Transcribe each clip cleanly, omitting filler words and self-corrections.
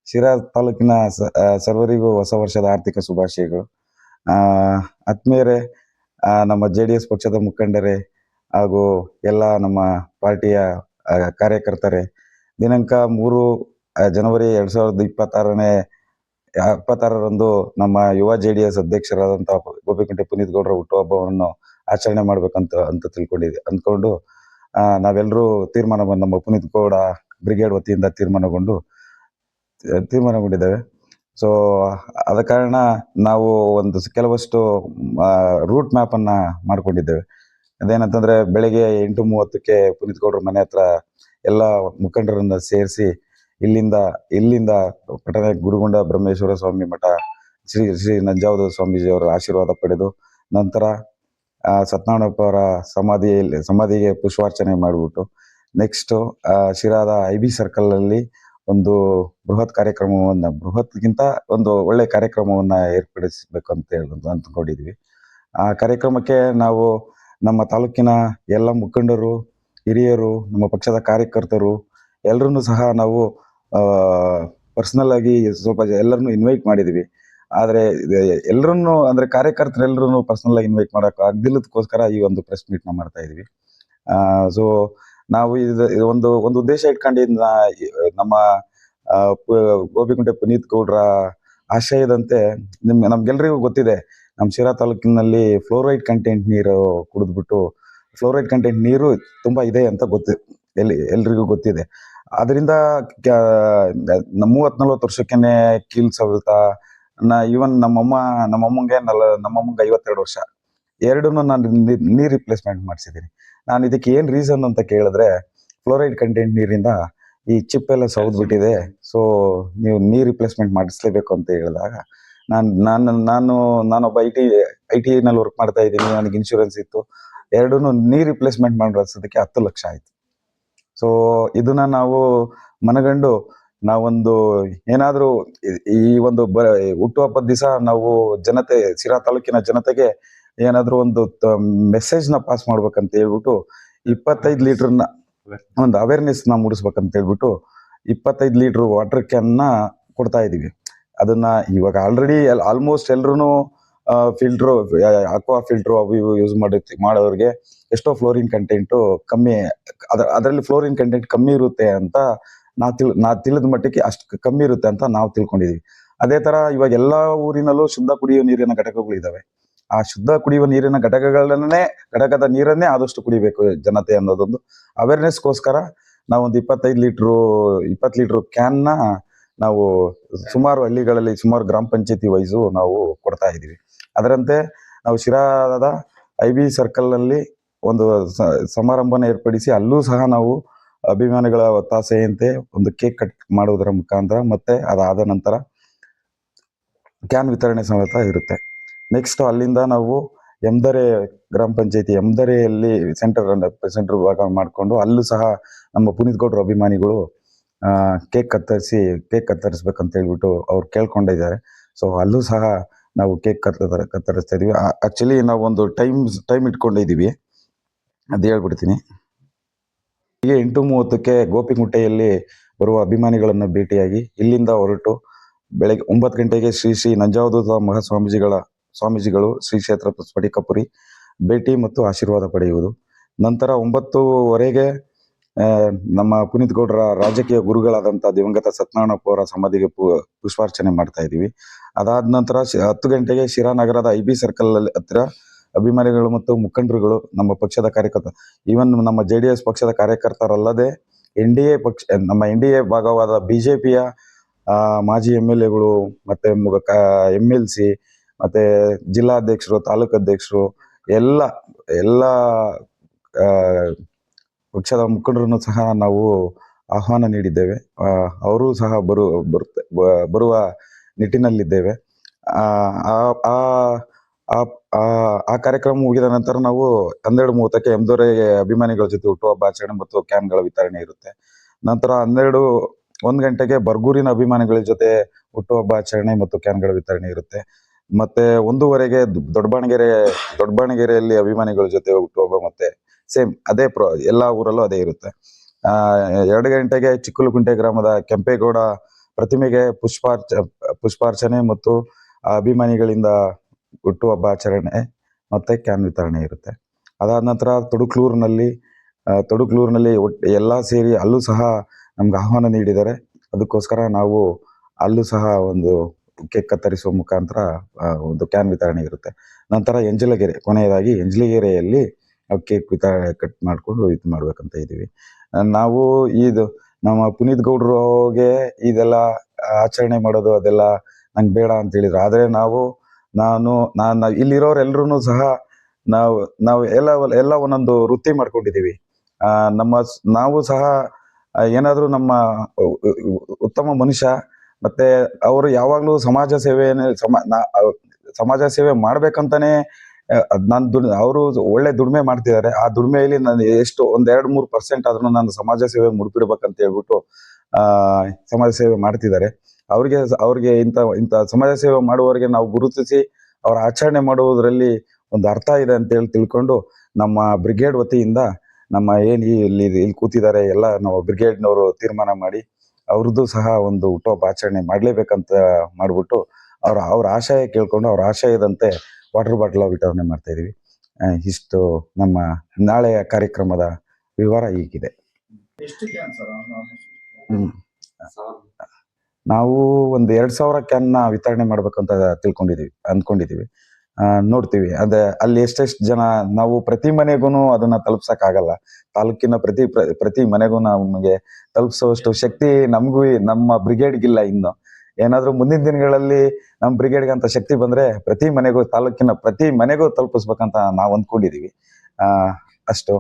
ಶಿರಾ ತಾಲೂಕಿನ ಸರ್ವರಿಗೂ ಹೊಸ ವರ್ಷದ ಆರ್ಥಿಕ ಶುಭಾಶಯಗಳು. ಆ ಆತ್ಮೀಯರೇ, ನಮ್ಮ ಜೆಡಿಎಸ್ ಪಕ್ಷದ ಮುಖಂಡರೇ ಹಾಗೂ ಎಲ್ಲ ನಮ್ಮ ಪಾರ್ಟಿಯ ಕಾರ್ಯಕರ್ತರೇ, ದಿನಾಂಕ 3 ಜನವರಿ 2026ರಂದು ನಮ್ಮ ಯುವ ಜೆಡಿಎಸ್ ಅಧ್ಯಕ್ಷರಾದಂತಹ ಗೋಪಿಕುಂಟೆ ಪುನೀತ್ ಗೌಡರ ಹುಟ್ಟುಹಬ್ಬವನ್ನು ಆಚರಣೆ ಮಾಡ್ಬೇಕಂತ ಅಂದ್ಕೊಂಡು ನಾವೆಲ್ಲರೂ ನಮ್ಮ ಪುನೀತ್ ಗೌಡ ಬ್ರಿಗೇಡ್ ವತಿಯಿಂದ ತೀರ್ಮಾನಗೊಂಡಿದ್ದೇವೆ. ಸೊ ಆದ ಕಾರಣ ನಾವು ಕೆಲವಷ್ಟು ರೂಟ್ ಮ್ಯಾಪ್ ಅನ್ನ ಮಾಡ್ಕೊಂಡಿದ್ದೇವೆ. ಅದೇನಂತಂದ್ರೆ, ಬೆಳಗ್ಗೆ 8:30ಕ್ಕೆ ಪುನೀತ್ ಗೌಡ್ರ ಮನೆ ಹತ್ರ ಎಲ್ಲ ಮುಖಂಡರನ್ನ ಸೇರಿಸಿ ಇಲ್ಲಿಂದ ಪಟ್ಟಣ ಗುರುಗುಂಡ ಬ್ರಹ್ಮೇಶ್ವರ ಸ್ವಾಮಿ ಮಠ ಶ್ರೀ ಶ್ರೀ ನಂಜಾವಧೂತ ಸ್ವಾಮೀಜಿ ಅವರ ಆಶೀರ್ವಾದ ಪಡೆದು, ನಂತರ ಸತ್ಯನಾರಾಯಣಪ್ಪ ಅವರ ಸಮಾಧಿಗೆ ಪುಷ್ಪಾರ್ಚನೆ ಮಾಡಿಬಿಟ್ಟು, ನೆಕ್ಸ್ಟ್ ಶಿರಾದ IB ಸರ್ಕಲ್ ಅಲ್ಲಿ ಒಂದು ಬೃಹತ್ಗಿಂತ ಒಂದು ಒಳ್ಳೆ ಕಾರ್ಯಕ್ರಮವನ್ನ ಏರ್ಪಡಿಸಬೇಕು ಅಂತ ಅಂದ್ಕೊಂಡಿದ್ವಿ. ಆ ಕಾರ್ಯಕ್ರಮಕ್ಕೆ ನಾವು ನಮ್ಮ ತಾಲೂಕಿನ ಎಲ್ಲ ಮುಖಂಡರು, ಹಿರಿಯರು, ನಮ್ಮ ಪಕ್ಷದ ಕಾರ್ಯಕರ್ತರು ಎಲ್ಲರನ್ನೂ ಸಹ ನಾವು ಪರ್ಸನಲ್ ಆಗಿ ಸ್ವಲ್ಪ ಎಲ್ಲರನ್ನೂ ಇನ್ವೈಟ್ ಮಾಡಿದ್ವಿ. ಆದ್ರೆ ಎಲ್ಲರನ್ನೂ ಅಂದ್ರೆ ಕಾರ್ಯಕರ್ತರೆಲ್ಲರನ್ನೂ ಪರ್ಸನಲ್ ಆಗಿ ಇನ್ವೈಟ್ ಮಾಡಕ್ ಆಗದಿಲ್ಲದಕ್ಕೋಸ್ಕರ ಈ ಒಂದು ಪ್ರೆಸ್ ಮೀಟ್ ನ ಮಾಡ್ತಾ ಇದ್ವಿ. ಸೊ ನಾವು ಒಂದು ಉದ್ದೇಶ ಇಟ್ಕೊಂಡಿದ್ದ ನಮ್ಮ ಗೋಪಿಕುಂಟೆ ಪುನೀತ್ ಗೌಡ್ರ ಆಶಯದಂತೆ ನಮ್ಗೆಲ್ರಿಗೂ ಗೊತ್ತಿದೆ, ನಮ್ಮ ಶಿರಾ ತಾಲೂಕಿನಲ್ಲಿ ಫ್ಲೋರೈಡ್ ಕಂಟೆಂಟ್ ನೀರು ಕುಡಿದ್ಬಿಟ್ಟು ಫ್ಲೋರೈಡ್ ಕಂಟೆಂಟ್ ನೀರು ತುಂಬಾ ಇದೆ ಅಂತ ಎಲ್ರಿಗೂ ಗೊತ್ತಿದೆ. ಅದರಿಂದ 30-40 ವರ್ಷಕ್ಕೇನೆ ಕೀಲ್ ಸವಿತ, ಈವನ್ ನಮ್ಮಮ್ಮಂಗೆ 52 ವರ್ಷ, ಎರಡನ್ನೂ ನಾನು ನೀರ್ ರಿಪ್ಲೇಸ್ಮೆಂಟ್ ಮಾಡಿಸಿದ್ದೀನಿ. ನಾನು ಇದಕ್ಕೆ ಏನ್ ರೀಸನ್ ಅಂತ ಕೇಳಿದ್ರೆ, ಫ್ಲೋರೈಡ್ ಕಂಟೆಂಟ್ ನೀರಿಂದ ಈ ಚಿಪ್ ಎಲ್ಲ ಸೌದ್ಬಿಟ್ಟಿದೆ, ಸೊ ನೀವು ನೀರ್ ರಿಪ್ಲೇಸ್ಮೆಂಟ್ ಮಾಡಿಸ್ಲೇಬೇಕು ಅಂತ ಹೇಳಿದಾಗ, ನಾನೊಬ್ಬ ಐ ಟಿ ನಲ್ಲಿ ವರ್ಕ್ ಮಾಡ್ತಾ ಇದ್ದೀನಿ, ನನಗೆ ಇನ್ಶೂರೆನ್ಸ್ ಇತ್ತು, ಎರಡನ್ನೂ ನೀರ್ ರಿಪ್ಲೇಸ್ಮೆಂಟ್ ಮಾಡಿಸೋದಕ್ಕೆ 10 ಲಕ್ಷ ಆಯ್ತು. ಸೊ ಇದನ್ನ ನಾವು ಮನಗಂಡು ನಾವೊಂದು ಏನಾದ್ರೂ ಈ ಒಂದು ಹುಟ್ಟುಹಬ್ಬದ ದಿವಸ ನಾವು ಶಿರಾ ತಾಲೂಕಿನ ಜನತೆಗೆ ಏನಾದ್ರೂ ಒಂದು ಮೆಸೇಜ್ ನ ಪಾಸ್ ಮಾಡ್ಬೇಕಂತ ಹೇಳ್ಬಿಟ್ಟು 25 ಲೀಟರ್ನ ಒಂದು ಅವೇರ್ನೆಸ್ ನ ಮೂಡಿಸ್ಬೇಕಂತ ಹೇಳ್ಬಿಟ್ಟು 25 ಲೀಟರ್ ವಾಟರ್ ಕ್ಯಾನ್ ನ ಕೊಡ್ತಾ ಇದೀವಿ. ಅದನ್ನ ಇವಾಗ ಆಲ್ರೆಡಿ ಆಲ್ಮೋಸ್ಟ್ ಎಲ್ರು ಫಿಲ್ಟರ್, ಅಕ್ವಾ ಫಿಲ್ಟರ್ ಅವು ಇವು ಯೂಸ್ ಮಾಡೋರಿಗೆ ಎಷ್ಟೋ ಫ್ಲೋರಿನ್ ಕಂಟೆಂಟ್ ಕಮ್ಮಿ, ಅದರಲ್ಲಿ ಫ್ಲೋರಿನ್ ಕಂಟೆಂಟ್ ಕಮ್ಮಿ ಇರುತ್ತೆ ಅಂತ ನಾ ತಿಳಿದ ಮಟ್ಟಕ್ಕೆ ಅಷ್ಟು ಕಮ್ಮಿ ಇರುತ್ತೆ ಅಂತ ನಾವು ತಿಳ್ಕೊಂಡಿದೀವಿ. ಅದೇ ತರ ಇವಾಗ ಎಲ್ಲಾ ಊರಿನಲ್ಲೂ ಶುದ್ಧ ಕುಡಿಯುವ ನೀರಿನ ಘಟಕಗಳು ಇದಾವೆ. ಆ ಶುದ್ಧ ಕುಡಿಯುವ ನೀರಿನ ಘಟಕದ ನೀರನ್ನೇ ಆದಷ್ಟು ಕುಡಿಬೇಕು ಜನತೆ ಅನ್ನೋದೊಂದು ಅವೇರ್ನೆಸ್ಗೋಸ್ಕರ ನಾವೊಂದು 20 ಲೀಟರ್ ಕ್ಯಾನ್ ನ ನಾವು ಸುಮಾರು ಹಳ್ಳಿಗಳಲ್ಲಿ, ಸುಮಾರು ಗ್ರಾಮ ಪಂಚಾಯತಿ ವೈಸು ನಾವು ಕೊಡ್ತಾ ಇದೀವಿ. ಅದರಂತೆ ನಾವು ಶಿರಾದ IB ಸರ್ಕಲ್ ನಲ್ಲಿ ಒಂದು ಸಮಾರಂಭನ ಏರ್ಪಡಿಸಿ, ಅಲ್ಲೂ ಸಹ ನಾವು ಅಭಿಮಾನಿಗಳ ಒತ್ತಾಸೆಯಂತೆ ಒಂದು ಕೇಕ್ ಕಟ್ ಮಾಡುವುದರ ಮುಖಾಂತರ, ಮತ್ತೆ ಅದಾದ ನಂತರ ಕ್ಯಾನ್ ವಿತರಣೆ ಸಮೇತ ಇರುತ್ತೆ. ನೆಕ್ಸ್ಟ್ ಅಲ್ಲಿಂದ ನಾವು ಎಮ್ದರೆ ಗ್ರಾಮ ಪಂಚಾಯತಿ ಎಮ್ದರೆಯಲ್ಲಿ ಸೆಂಟರ್ ಭಾಗ ಮಾಡಿಕೊಂಡು, ಅಲ್ಲೂ ಸಹ ನಮ್ಮ ಪುನೀತ್ ಗೌಡ್ರ ಅಭಿಮಾನಿಗಳು ಕೇಕ್ ಕತ್ತರಿಸ್ಬೇಕಂತ ಹೇಳ್ಬಿಟ್ಟು ಅವ್ರು ಕೇಳ್ಕೊಂಡಿದ್ದಾರೆ. ಸೊ ಅಲ್ಲೂ ಸಹ ನಾವು ಕೇಕ್ ಕತ್ತರಿಸ್ತಾ ಇದೀವಿ. ಆಕ್ಚುಲಿ ನಾವು ಒಂದು ಟೈಮ್ ಇಟ್ಕೊಂಡಿದೀವಿ, ಅದು ಹೇಳ್ಬಿಡ್ತೀನಿ. ಹೀಗೆ 8:30ಕ್ಕೆ ಗೋಪಿಕುಂಟೆಯಲ್ಲಿ ಬರುವ ಅಭಿಮಾನಿಗಳನ್ನ ಭೇಟಿಯಾಗಿ, ಇಲ್ಲಿಂದ ಹೊರಟು ಬೆಳಗ್ಗೆ 9 ಗಂಟೆಗೆ ಶ್ರೀ ಶ್ರೀ ನಂಜಾವಧೂತ ಸ್ವಾಮೀಜಿಗಳು ಶ್ರೀ ಕ್ಷೇತ್ರ ಸ್ಫಟಿಕಪುರಿ ಭೇಟಿ ಮತ್ತು ಆಶೀರ್ವಾದ ಪಡೆಯುವುದು. ನಂತರ 9:15ಗೆ ನಮ್ಮ ಪುನೀತ್ ಗೌಡ್ರ ರಾಜಕೀಯ ಗುರುಗಳಾದಂಥ ದಿವಂಗತ ಸತ್ಯನಾರಾಯಣಪ್ಪ ಅವರ ಸಮಾಧಿಗೆ ಪುಷ್ಪಾರ್ಚನೆ ಮಾಡ್ತಾ ಇದೀವಿ. ಅದಾದ ನಂತರ 10 ಗಂಟೆಗೆ ಶಿರಾನಗರದ IB ಸರ್ಕಲ್ ಹತ್ರ ಅಭಿಮಾನಿಗಳು ಮತ್ತು ಮುಖಂಡರುಗಳು, ನಮ್ಮ ಪಕ್ಷದ ಕಾರ್ಯಕರ್ತ, ಈವನ್ ನಮ್ಮ JDS ಪಕ್ಷದ ಕಾರ್ಯಕರ್ತರಲ್ಲದೆ ನಮ್ಮ NDA ಭಾಗವಾದ BJPಯ ಮಾಜಿ MLAಗಳು, ಮತ್ತೆ MLC, ಮತ್ತೆ ಜಿಲ್ಲಾಧ್ಯಕ್ಷರು, ತಾಲೂಕು ಅಧ್ಯಕ್ಷರು, ಎಲ್ಲ ಪಕ್ಷದ ಮುಖಂಡರನ್ನು ಸಹ ನಾವು ಆಹ್ವಾನ ನೀಡಿದ್ದೇವೆ. ಅವರು ಸಹ ಬರುವ ನಿಟ್ಟಿನಲ್ಲಿದ್ದೇವೆ. ಆ ಕಾರ್ಯಕ್ರಮ ಮುಗಿದ ನಂತರ ನಾವು 12:30ಕ್ಕೆ ಎಮ್ದೊರೆ ಅಭಿಮಾನಿಗಳ ಜೊತೆ ಹುಟ್ಟುಹಬ್ಬ ಆಚರಣೆ ಮತ್ತು ಕ್ಯಾನ್ಗಳ ವಿತರಣೆ ಇರುತ್ತೆ. ನಂತರ 1 ಗಂಟೆಗೆ ಬರ್ಗೂರಿನ ಅಭಿಮಾನಿಗಳ ಜೊತೆ ಹುಟ್ಟುಹಬ್ಬ ಆಚರಣೆ ಮತ್ತು ಕ್ಯಾನ್ಗಳ ವಿತರಣೆ ಇರುತ್ತೆ. ಮತ್ತೆ 1:15ಗೆ ದೊಡ್ಡಬಾಣಗೆರೆಯಲ್ಲಿ ಅಭಿಮಾನಿಗಳ ಜೊತೆ ಹುಟ್ಟುಹಬ್ಬ, ಮತ್ತೆ ಸೇಮ್ ಅದೇ ಎಲ್ಲಾ ಊರಲ್ಲೂ ಅದೇ ಇರುತ್ತೆ. 2 ಗಂಟೆಗೆ ಚಿಕ್ಕಲುಕುಂಟೆ ಗ್ರಾಮದ ಕೆಂಪೇಗೌಡ ಪ್ರತಿಮೆಗೆ ಪುಷ್ಪಾರ್ಚನೆ ಮತ್ತು ಅಭಿಮಾನಿಗಳಿಂದ ಹುಟ್ಟುಹಬ್ಬ ಆಚರಣೆ ಮತ್ತೆ ಕ್ಯಾನ್ ವಿತರಣೆ ಇರುತ್ತೆ. ಅದಾದ ನಂತರ ತೊಡುಕ್ಲೂರಿನಲ್ಲಿ ಎಲ್ಲ ಸೇರಿ ಅಲ್ಲೂ ಸಹ ನಮ್ಗೆ ಆಹ್ವಾನ ನೀಡಿದ್ದಾರೆ. ಅದಕ್ಕೋಸ್ಕರ ನಾವು ಅಲ್ಲೂ ಸಹ ಒಂದು ಕೇಕ್ ಕತ್ತರಿಸುವ ಮುಖಾಂತರ ಒಂದು ಕ್ಯಾನ್ ವಿತರಣೆ ಇರುತ್ತೆ. ನಂತರ ಕೊನೆಯದಾಗಿ ಎಂಜಲಗೆರೆಯಲ್ಲಿ ಕೇಕ್ ವಿತರಣೆ ಕಟ್ ಮಾಡಿಕೊಂಡು ಇದು ಮಾಡ್ಬೇಕಂತ ಇದ್ದೀವಿ. ನಾವು ಇದು ನಮ್ಮ ಪುನೀತ್ ಗೌಡ್ರಿಗೆ ಇದೆಲ್ಲ ಆಚರಣೆ ಮಾಡೋದು ಅದೆಲ್ಲ ನಂಗೆ ಬೇಡ ಅಂತ ಹೇಳಿದ್ರು. ಆದರೆ ನಾನು ಇಲ್ಲಿರೋರೆಲ್ಲರೂ ಸಹ ನಾವು ಎಲ್ಲ ಒಂದೊಂದು ವೃತ್ತಿ ಮಾಡ್ಕೊಂಡಿದ್ದೀವಿ. ನಾವು ಸಹ ಏನಾದರೂ ನಮ್ಮ ಉತ್ತಮ ಮನುಷ್ಯ ಮತ್ತೆ ಅವರು ಯಾವಾಗಲೂ ಸಮಾಜ ಸೇವೆ ಮಾಡ್ಬೇಕಂತಾನೆ ಅವರು ಒಳ್ಳೆ ದುಡಿಮೆ ಮಾಡ್ತಿದ್ದಾರೆ. ಆ ದುಡಿಮೆಯಲ್ಲಿ ನಾನು ಎಷ್ಟು 1-2-3% ಆದ್ರೂ ನಾನು ಸಮಾಜ ಸೇವೆ ಮುಡುಪಿಡ್ಬೇಕಂತ ಹೇಳ್ಬಿಟ್ಟು ಸಮಾಜ ಸೇವೆ ಮಾಡ್ತಿದ್ದಾರೆ. ಅವ್ರಿಗೆ ಇಂಥ ಸಮಾಜ ಸೇವೆ ಮಾಡುವವರಿಗೆ ನಾವು ಗುರುತಿಸಿ ಅವರ ಆಚರಣೆ ಮಾಡುವುದರಲ್ಲಿ ಒಂದು ಅರ್ಥ ಇದೆ ಅಂತ ಹೇಳಿ ತಿಳ್ಕೊಂಡು ನಮ್ಮ ಬ್ರಿಗೇಡ್ ವತಿಯಿಂದ ನಮ್ಮ ಇಲ್ಲಿ ಕೂತಿದ್ದಾರೆ ಎಲ್ಲ ನಾವು ಬ್ರಿಗೇಡ್ನವರು ತೀರ್ಮಾನ ಮಾಡಿ ಅವ್ರದ್ದು ಸಹ ಒಂದು ಹುಟ್ಟುಹಬ್ಬ ಆಚರಣೆ ಮಾಡ್ಲೇಬೇಕಂತ ಮಾಡ್ಬಿಟ್ಟು ಅವ್ರ ಆಶಯ ಕೇಳ್ಕೊಂಡು ಅವ್ರ ಆಶಯದಂತೆ ವಾಟರ್ ಬಾಟಲ್ ವಿತರಣೆ ಮಾಡ್ತಾ ಇದೀವಿ. ಇಷ್ಟು ನಮ್ಮ ನಾಳೆಯ ಕಾರ್ಯಕ್ರಮದ ವಿವರ ಹೀಗಿದೆ. ನಾವು ಒಂದು 2,000 ಕ್ಯಾನ್ನ ವಿತರಣೆ ಮಾಡ್ಬೇಕಂತ ಅಂದ್ಕೊಂಡಿದೀವಿ. ನೋಡ್ತೀವಿ ಅಲ್ಲಿ ಎಷ್ಟೆಷ್ಟು ಜನ, ನಾವು ಪ್ರತಿ ಮನೆಗೂ ಅದನ್ನ ತಲುಪ್ಸಕ್ ಆಗಲ್ಲ. ತಾಲೂಕಿನ ಪ್ರತಿ ಮನೆಗೂ ನಮಗೆ ತಲುಪಿಸುವಷ್ಟು ಶಕ್ತಿ ನಮಗೂ ನಮ್ಮ ಬ್ರಿಗೇಡ್ಗಿಲ್ಲ. ಇನ್ನು ಏನಾದ್ರೂ ಮುಂದಿನ ದಿನಗಳಲ್ಲಿ ನಮ್ಮ ಬ್ರಿಗೇಡ್ಗೆ ಅಂತ ಶಕ್ತಿ ಬಂದ್ರೆ ತಾಲೂಕಿನ ಪ್ರತಿ ಮನೆಗೂ ತಲುಪಿಸ್ಬೇಕಂತ ನಾವು ಅಂದ್ಕೊಂಡಿದೀವಿ. ಅಷ್ಟು.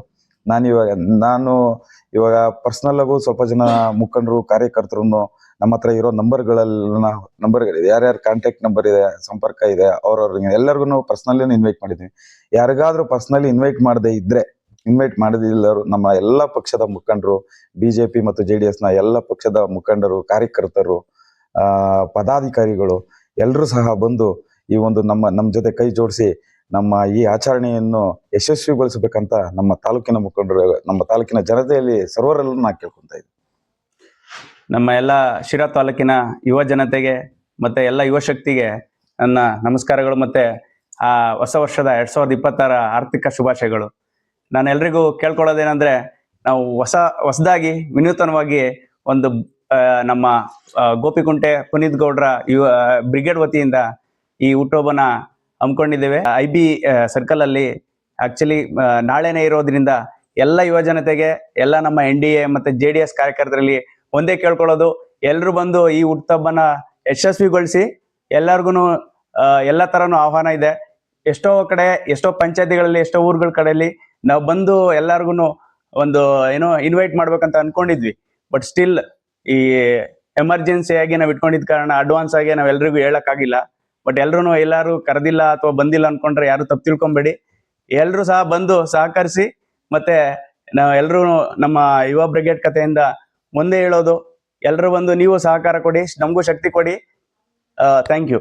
ನಾನು ಇವಾಗ ಪರ್ಸನಲ್ ಆಗು ಸ್ವಲ್ಪ ಜನ ಮುಖಂಡರು ಕಾರ್ಯಕರ್ತರು ನಮ್ಮ ಹತ್ರ ಇರೋ ನಂಬರ್ ಯಾರ್ಯಾರ ಕಾಂಟ್ಯಾಕ್ಟ್ ನಂಬರ್ ಇದೆ, ಸಂಪರ್ಕ ಇದೆ, ಅವ್ರವ್ರಿಗೆ ಎಲ್ಲರಿಗೂ ಪರ್ಸನಲಿ ಇನ್ವೈಟ್ ಮಾಡಿದ್ವಿ. ಯಾರಿಗಾದ್ರೂ ಪರ್ಸನಲಿ ಇನ್ವೈಟ್ ಮಾಡದಿಲ್ಲರು ನಮ್ಮ ಎಲ್ಲ ಪಕ್ಷದ ಮುಖಂಡರು, ಬಿಜೆಪಿ ಮತ್ತು JDS ನ ಎಲ್ಲ ಪಕ್ಷದ ಮುಖಂಡರು, ಕಾರ್ಯಕರ್ತರು, ಪದಾಧಿಕಾರಿಗಳು ಎಲ್ಲರೂ ಸಹ ಬಂದು ಈ ಒಂದು ನಮ್ಮ ಜೊತೆ ಕೈ ಜೋಡಿಸಿ ನಮ್ಮ ಈ ಆಚರಣೆಯನ್ನು ಯಶಸ್ವಿಗೊಳಿಸಬೇಕಂತ ನಮ್ಮ ತಾಲೂಕಿನ ಮುಖಂಡರು, ನಮ್ಮ ತಾಲೂಕಿನ ಜನತೆಯಲ್ಲಿ ಸರ್ವರೆಲ್ಲೂ ನಾ ಕೇಳ್ಕೊಂತ ಇದ್ದೀನಿ. ನಮ್ಮ ಎಲ್ಲ ಶಿರಾ ತಾಲೂಕಿನ ಯುವ ಜನತೆಗೆ ಮತ್ತೆ ಎಲ್ಲ ಯುವ ಶಕ್ತಿಗೆ ನನ್ನ ನಮಸ್ಕಾರಗಳು ಮತ್ತೆ ಹೊಸ ವರ್ಷದ 2026 ಆರ್ಥಿಕ ಶುಭಾಶಯಗಳು. ನಾನು ಎಲ್ರಿಗೂ ಕೇಳ್ಕೊಳ್ಳೋದೇನೆಂದ್ರೆ, ನಾವು ಹೊಸದಾಗಿ ವಿನೂತನವಾಗಿ ಒಂದು ನಮ್ಮ ಗೋಪಿಕುಂಟೆ ಪುನೀತ್ ಗೌಡ್ರ ಬ್ರಿಗೇಡ್ ವತಿಯಿಂದ ಈ ಹುಟ್ಟುಹಬ್ಬನ ಹಮ್ಮಿಕೊಂಡಿದ್ದೇವೆ. IB ಸರ್ಕಲ್ ಅಲ್ಲಿ. ಆಕ್ಚುಲಿ ನಾಳೆನೇ ಇರೋದ್ರಿಂದ ಎಲ್ಲ ಯುವ ಜನತೆಗೆ, ಎಲ್ಲ ನಮ್ಮ NDA ಮತ್ತೆ JDS ಕಾರ್ಯಕರ್ತರಲ್ಲಿ ಒಂದೇ ಕೇಳ್ಕೊಳ್ಳೋದು, ಎಲ್ರು ಬಂದು ಈ ಹುಟ್ಟುಹಬ್ಬನ ಯಶಸ್ವಿಗೊಳಿಸಿ. ಎಲ್ಲರಿಗೂ ಎಲ್ಲ ತರನು ಆಹ್ವಾನ ಇದೆ. ಎಷ್ಟೋ ಪಂಚಾಯತಿಗಳಲ್ಲಿ, ಎಷ್ಟೋ ಊರುಗಳ ಕಡೆಯಲ್ಲಿ ನಾವು ಬಂದು ಎಲ್ಲಾರ್ಗು ಒಂದು ಇನ್ವೈಟ್ ಮಾಡ್ಬೇಕಂತ ಅನ್ಕೊಂಡಿದ್ವಿ. ಬಟ್ ಸ್ಟಿಲ್ ಈ ಎಮರ್ಜೆನ್ಸಿ ಆಗಿ ನಾವು ಇಟ್ಕೊಂಡಿದ್ ಕಾರಣ ಅಡ್ವಾನ್ಸ್ ಆಗಿ ನಾವ್ ಎಲ್ರಿಗೂ ಹೇಳಕ್ಕಾಗಿಲ್ಲ. ಬಟ್ ಎಲ್ಲರೂ ಕರೆದಿಲ್ಲ ಅಥವಾ ಬಂದಿಲ್ಲ ಅನ್ಕೊಂಡ್ರೆ ಯಾರು ತಪ್ಪು ತಿಳ್ಕೊಂಬೇಡಿ. ಎಲ್ರು ಸಹ ಬಂದು ಸಹಕರಿಸಿ. ಮತ್ತೆ ನಾವು ಎಲ್ರು ನಮ್ಮ ಯುವ ಬ್ರಿಗೇಡ್ ಕಥೆಯಿಂದ ಮುಂದೆ ಹೇಳೋದು, ಎಲ್ರು ಬಂದು ನೀವು ಸಹಕಾರ ಕೊಡಿ, ನಮಗೂ ಶಕ್ತಿ ಕೊಡಿ. Thank you.